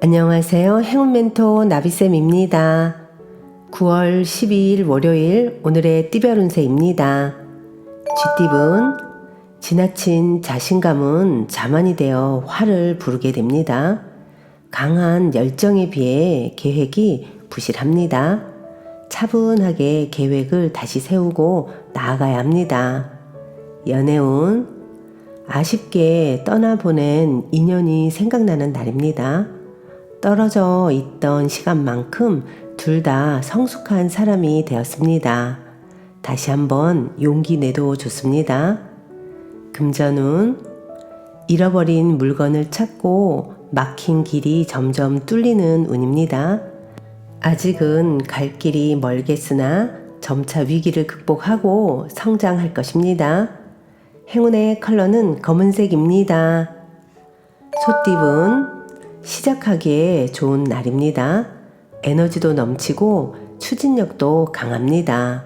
안녕하세요. 행운 멘토 나비쌤입니다. 9월 12일 월요일 오늘의 띠별 운세입니다. 쥐띠분, 지나친 자신감은 자만이 되어 화를 부르게 됩니다. 강한 열정에 비해 계획이 부실합니다. 차분하게 계획을 다시 세우고 나아가야 합니다. 연애운, 아쉽게 떠나보낸 인연이 생각나는 날입니다. 떨어져 있던 시간만큼 둘 다 성숙한 사람이 되었습니다. 다시 한번 용기 내도 좋습니다. 금전운, 잃어버린 물건을 찾고 막힌 길이 점점 뚫리는 운입니다. 아직은 갈 길이 멀겠으나 점차 위기를 극복하고 성장할 것입니다. 행운의 컬러는 검은색입니다. 소띠분, 시작하기에 좋은 날입니다. 에너지도 넘치고 추진력도 강합니다.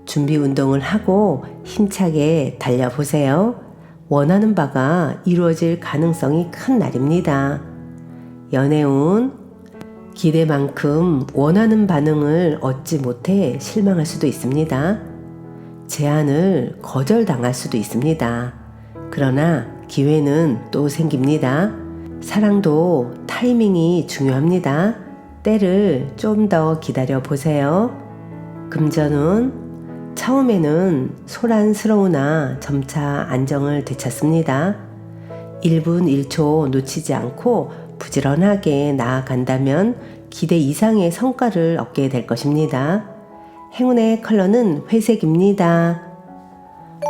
준비 운동을 하고 힘차게 달려보세요. 원하는 바가 이루어질 가능성이 큰 날입니다. 연애운, 기대만큼 원하는 반응을 얻지 못해 실망할 수도 있습니다. 제안을 거절당할 수도 있습니다. 그러나 기회는 또 생깁니다. 사랑도 타이밍이 중요합니다. 때를 좀 더 기다려 보세요. 금전운, 처음에는 소란스러우나 점차 안정을 되찾습니다. 1분 1초 놓치지 않고 부지런하게 나아간다면 기대 이상의 성과를 얻게 될 것입니다. 행운의 컬러는 회색입니다.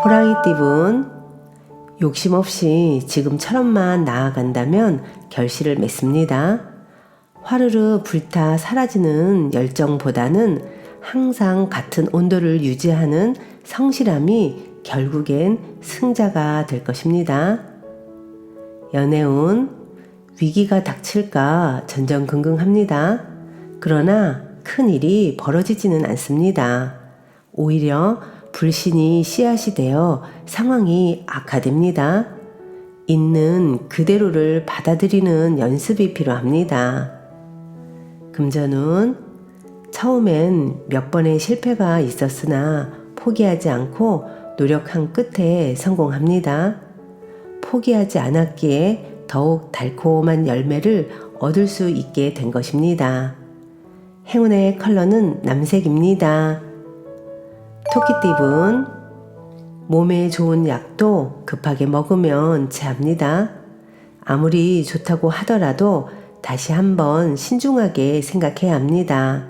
호랑이띠분, 욕심 없이 지금처럼만 나아간다면 결실을 맺습니다. 화르르 불타 사라지는 열정보다는 항상 같은 온도를 유지하는 성실함이 결국엔 승자가 될 것입니다. 연애운, 위기가 닥칠까 전전긍긍합니다. 그러나 큰 일이 벌어지지는 않습니다. 오히려 불신이 씨앗이 되어 상황이 악화됩니다. 있는 그대로를 받아들이는 연습이 필요합니다. 금전운, 처음엔 몇 번의 실패가 있었으나 포기하지 않고 노력한 끝에 성공합니다. 포기하지 않았기에 더욱 달콤한 열매를 얻을 수 있게 된 것입니다. 행운의 컬러는 남색입니다. 토끼띠분, 몸에 좋은 약도 급하게 먹으면 체합니다. 아무리 좋다고 하더라도 다시 한번 신중하게 생각해야 합니다.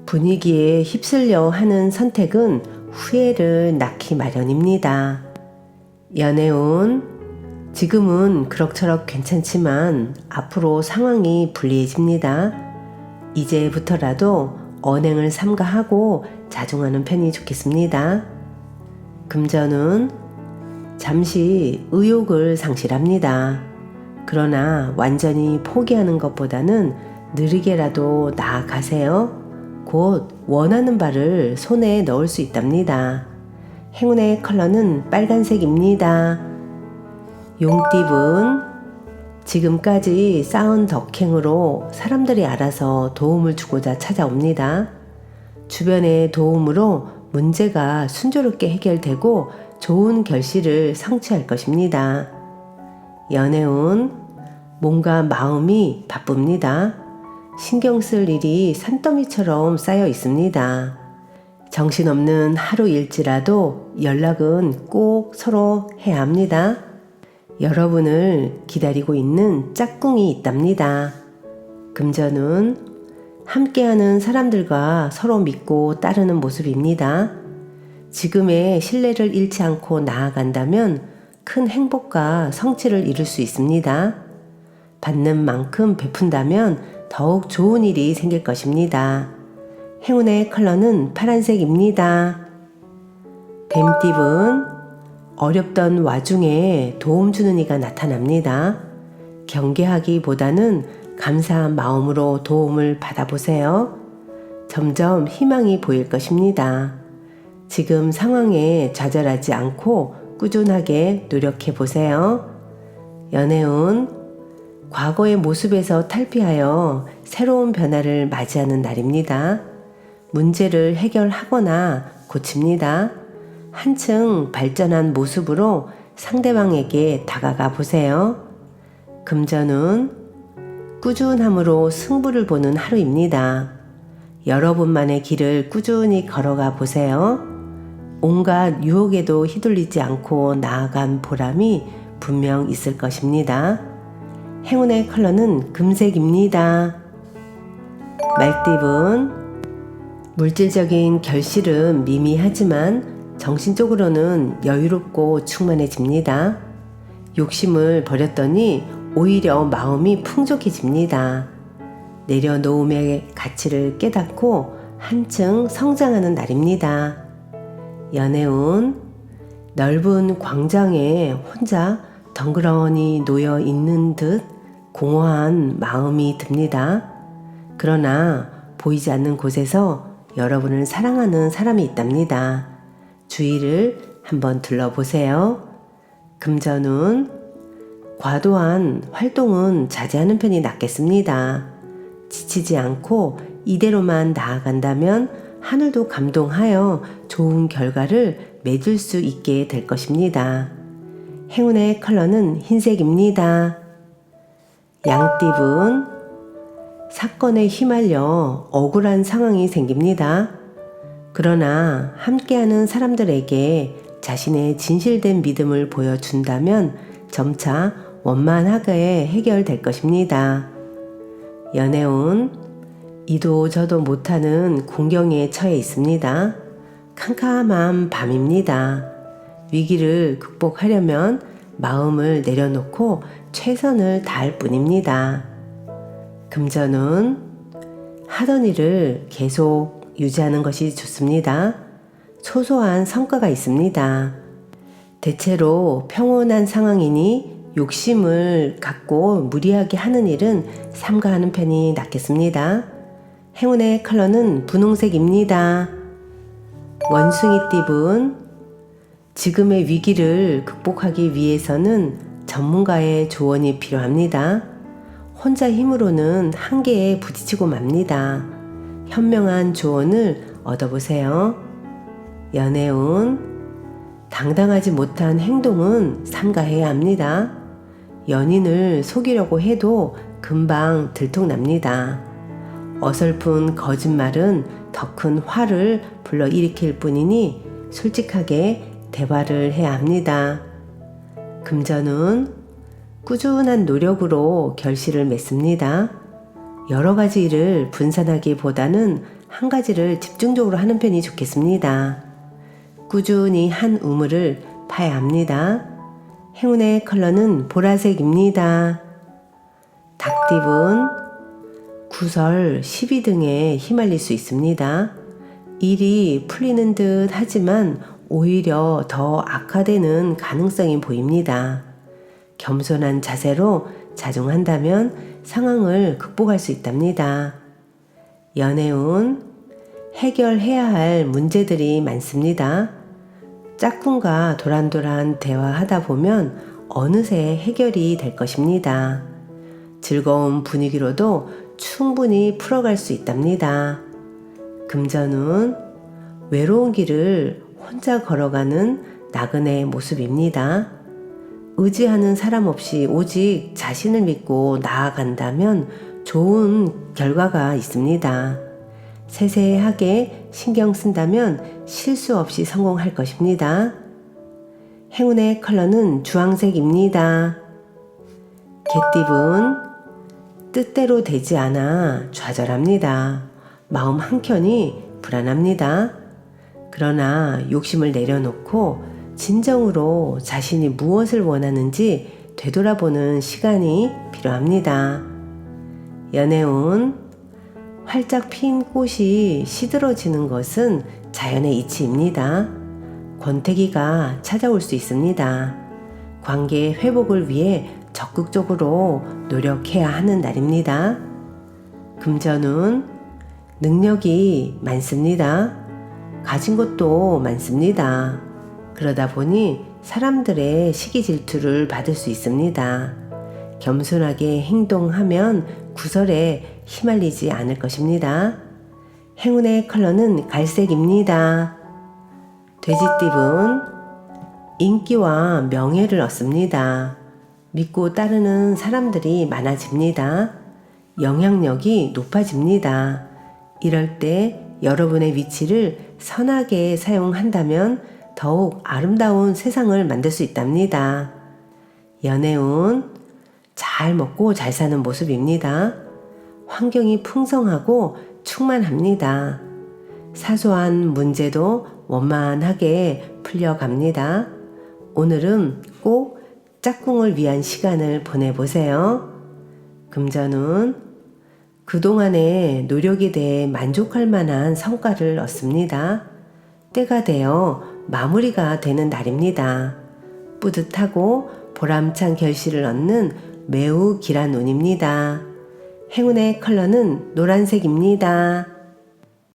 분위기에 휩쓸려 하는 선택은 후회를 낳기 마련입니다. 연애운, 지금은 그럭저럭 괜찮지만 앞으로 상황이 불리해집니다. 이제부터라도 언행을 삼가하고 자중하는 편이 좋겠습니다. 금전운, 잠시 의욕을 상실합니다. 그러나 완전히 포기하는 것보다는 느리게라도 나아가세요. 곧 원하는 바를 손에 넣을 수 있답니다. 행운의 컬러는 빨간색입니다. 용띠분, 지금까지 쌓은 덕행으로 사람들이 알아서 도움을 주고자 찾아옵니다. 주변의 도움으로 문제가 순조롭게 해결되고 좋은 결실을 성취할 것입니다. 연애운, 몸과 마음이 바쁩니다. 신경 쓸 일이 산더미처럼 쌓여 있습니다. 정신없는 하루일지라도 연락은 꼭 서로 해야 합니다. 여러분을 기다리고 있는 짝꿍이 있답니다. 금전운, 함께하는 사람들과 서로 믿고 따르는 모습입니다. 지금의 신뢰를 잃지 않고 나아간다면 큰 행복과 성취를 이룰 수 있습니다. 받는 만큼 베푼다면 더욱 좋은 일이 생길 것입니다. 행운의 컬러는 파란색입니다. 뱀띠분, 어렵던 와중에 도움 주는 이가 나타납니다. 경계하기보다는 감사한 마음으로 도움을 받아보세요. 점점 희망이 보일 것입니다. 지금 상황에 좌절하지 않고 꾸준하게 노력해 보세요. 연애운, 과거의 모습에서 탈피하여 새로운 변화를 맞이하는 날입니다. 문제를 해결하거나 고칩니다. 한층 발전한 모습으로 상대방에게 다가가 보세요. 금전운 꾸준함으로 승부를 보는 하루입니다. 여러분만의 길을 꾸준히 걸어가 보세요. 온갖 유혹에도 휘둘리지 않고 나아간 보람이 분명 있을 것입니다. 행운의 컬러는 금색입니다. 말띠분, 물질적인 결실은 미미하지만 정신적으로는 여유롭고 충만해집니다. 욕심을 버렸더니 오히려 마음이 풍족해집니다. 내려놓음의 가치를 깨닫고 한층 성장하는 날입니다. 연애운, 넓은 광장에 혼자 덩그러니 놓여 있는 듯 공허한 마음이 듭니다. 그러나 보이지 않는 곳에서 여러분을 사랑하는 사람이 있답니다. 주위를 한번 둘러보세요. 금전운, 과도한 활동은 자제하는 편이 낫겠습니다. 지치지 않고 이대로만 나아간다면 하늘도 감동하여 좋은 결과를 맺을 수 있게 될 것입니다. 행운의 컬러는 흰색입니다. 양띠분, 사건에 휘말려 억울한 상황이 생깁니다. 그러나 함께하는 사람들에게 자신의 진실된 믿음을 보여준다면 점차 원만하게 해결될 것입니다. 연애운, 이도 저도 못하는 공경에 처해 있습니다. 캄캄한 밤입니다. 위기를 극복하려면 마음을 내려놓고 최선을 다할 뿐입니다. 금전운, 하던 일을 계속 유지하는 것이 좋습니다. 소소한 성과가 있습니다. 대체로 평온한 상황이니 욕심을 갖고 무리하게 하는 일은 삼가하는 편이 낫겠습니다. 행운의 컬러는 분홍색입니다. 원숭이띠분, 지금의 위기를 극복하기 위해서는 전문가의 조언이 필요합니다. 혼자 힘으로는 한계에 부딪히고 맙니다. 현명한 조언을 얻어보세요. 연애운, 당당하지 못한 행동은 삼가해야 합니다. 연인을 속이려고 해도 금방 들통납니다. 어설픈 거짓말은 더 큰 화를 불러일으킬 뿐이니 솔직하게 대화를 해야 합니다. 금전운, 꾸준한 노력으로 결실을 맺습니다. 여러 가지 일을 분산하기보다는 한 가지를 집중적으로 하는 편이 좋겠습니다. 꾸준히 한 우물을 파야 합니다. 행운의 컬러는 보라색입니다. 닭띠분, 구설, 시비 등에 휘말릴 수 있습니다. 일이 풀리는 듯 하지만 오히려 더 악화되는 가능성이 보입니다. 겸손한 자세로 자중한다면 상황을 극복할 수 있답니다. 연애운, 해결해야 할 문제들이 많습니다. 짝꿍과 도란도란 대화하다 보면 어느새 해결이 될 것입니다. 즐거운 분위기로도 충분히 풀어갈 수 있답니다. 금전운, 외로운 길을 혼자 걸어가는 나그네의 모습입니다. 의지하는 사람 없이 오직 자신을 믿고 나아간다면 좋은 결과가 있습니다. 세세하게 신경 쓴다면 실수 없이 성공할 것입니다. 행운의 컬러는 주황색입니다. 개띠분, 뜻대로 되지 않아 좌절합니다. 마음 한켠이 불안합니다. 그러나 욕심을 내려놓고 진정으로 자신이 무엇을 원하는지 되돌아보는 시간이 필요합니다. 연애운, 활짝 핀 꽃이 시들어지는 것은 자연의 이치입니다. 권태기가 찾아올 수 있습니다. 관계 회복을 위해 적극적으로 노력해야 하는 날입니다. 금전운, 능력이 많습니다. 가진 것도 많습니다. 그러다 보니 사람들의 시기 질투를 받을 수 있습니다. 겸손하게 행동하면 구설에 휘말리지 않을 것입니다. 행운의 컬러는 갈색입니다. 돼지띠분, 인기와 명예를 얻습니다. 믿고 따르는 사람들이 많아집니다. 영향력이 높아집니다. 이럴 때 여러분의 위치를 선하게 사용한다면 더욱 아름다운 세상을 만들 수 있답니다. 연애운, 잘 먹고 잘 사는 모습입니다. 환경이 풍성하고 충만합니다. 사소한 문제도 원만하게 풀려갑니다. 오늘은 꼭 짝꿍을 위한 시간을 보내보세요. 금전운, 그동안의 노력에 대해 만족할 만한 성과를 얻습니다. 때가 되어 마무리가 되는 날입니다. 뿌듯하고 보람찬 결실을 얻는 매우 길한 운입니다. 행운의 컬러는 노란색입니다.